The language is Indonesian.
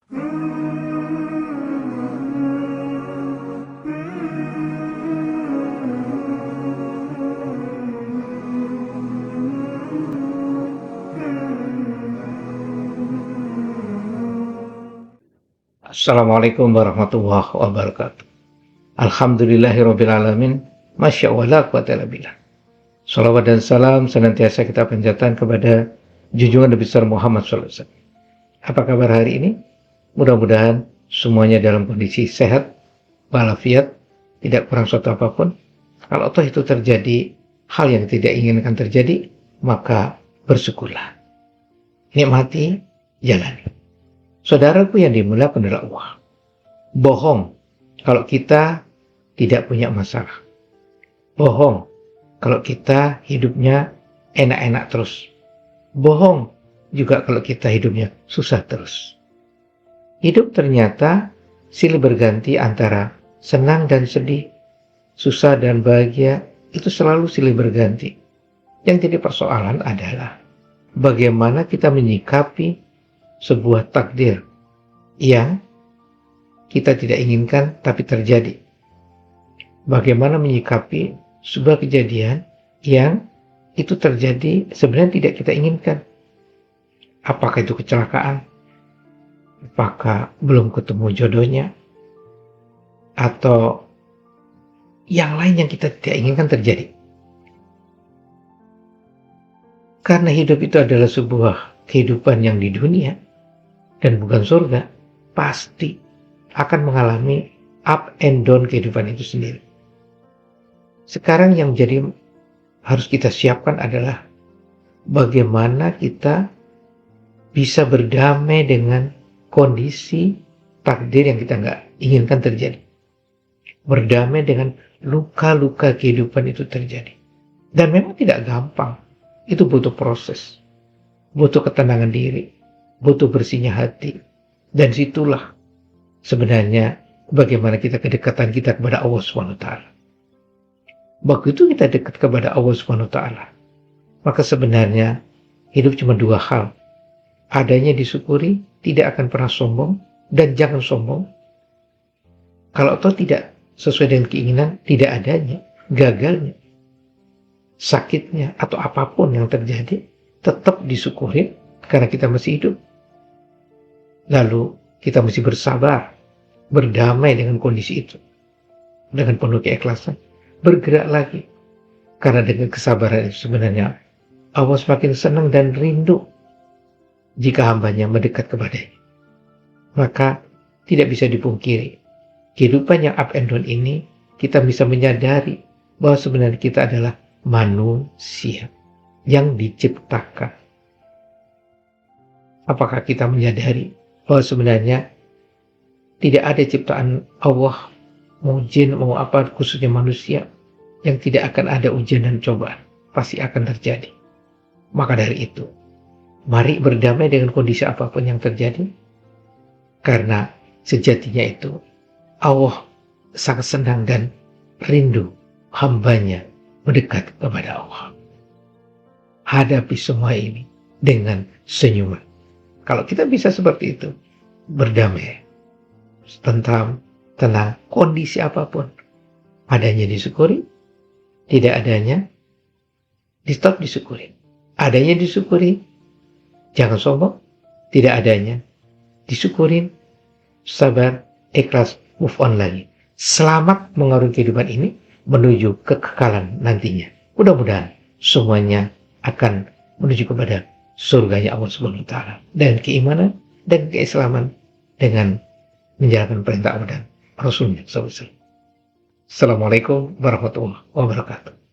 Assalamualaikum warahmatullahi wabarakatuh. Alhamdulillahirrabbilalamin. Masya Allah la quwata illa billah. Salawat dan salam senantiasa kita panjatkan kepada junjungan Nabi besar Muhammad SAW. Apa kabar hari ini? Mudah-mudahan semuanya dalam kondisi sehat, walafiat, tidak kurang suatu apapun. Kalau toh itu terjadi hal yang tidak inginkan terjadi, maka bersyukurlah. Nikmati, jalani. Saudaraku yang dimuliakan oleh Allah, bohong kalau kita tidak punya masalah. Bohong kalau kita hidupnya enak-enak terus. Bohong juga kalau kita hidupnya susah terus. Hidup ternyata silih berganti antara senang dan sedih, susah dan bahagia, itu selalu silih berganti. Yang jadi persoalan adalah bagaimana kita menyikapi sebuah takdir yang kita tidak inginkan tapi terjadi. Bagaimana menyikapi sebuah kejadian yang itu terjadi sebenarnya tidak kita inginkan. Apakah itu kecelakaan? Apakah belum ketemu jodohnya? Atau yang lain yang kita tidak inginkan terjadi? Karena hidup itu adalah sebuah kehidupan yang di dunia dan bukan surga, pasti akan mengalami up and down kehidupan itu sendiri. Sekarang yang jadi harus kita siapkan adalah bagaimana kita bisa berdamai dengan kondisi takdir yang kita nggak inginkan terjadi. Berdamai dengan luka-luka kehidupan itu terjadi. Dan memang tidak gampang. Itu butuh proses. Butuh ketenangan diri. Butuh bersihnya hati. Dan situlah sebenarnya bagaimana kita kedekatan kita kepada Allah SWT. Begitu kita dekat kepada Allah SWT, maka sebenarnya hidup cuma dua hal. Adanya disyukuri, tidak akan pernah sombong, dan jangan sombong. Kalau toh tidak sesuai dengan keinginan, tidak adanya, gagalnya, sakitnya, atau apapun yang terjadi, tetap disyukuri karena kita masih hidup. Lalu kita mesti bersabar, berdamai dengan kondisi itu. Dengan penuh keikhlasan, bergerak lagi. Karena dengan kesabaran itu sebenarnya Allah semakin senang dan rindu jika hambanya mendekat kepadanya. Maka tidak bisa dipungkiri, kehidupan yang up and down ini kita bisa menyadari bahwa sebenarnya kita adalah manusia yang diciptakan. Apakah kita menyadari bahwa sebenarnya tidak ada ciptaan Allah, mau jin, mau apa, khususnya manusia, yang tidak akan ada ujian dan cobaan. Pasti akan terjadi. Maka dari itu, mari berdamai dengan kondisi apapun yang terjadi. Karena sejatinya itu, Allah sangat senang dan rindu hambanya mendekat kepada Allah. Hadapi semua ini dengan senyuman. Kalau kita bisa seperti itu, berdamai, tenang, kondisi apapun, adanya disyukuri, tidak adanya, di stop disyukuri. Adanya disyukuri, jangan sombong, tidak adanya, disyukurin, sabar, ikhlas, move on lagi. Selamat mengarungi kehidupan ini menuju kekekalan nantinya. Mudah-mudahan semuanya akan menuju kepada surganya Allah SWT, dan keimanan dan keislaman dengan menjalankan perintah Allah dan Rasulnya SAW. Assalamualaikum warahmatullahi wabarakatuh.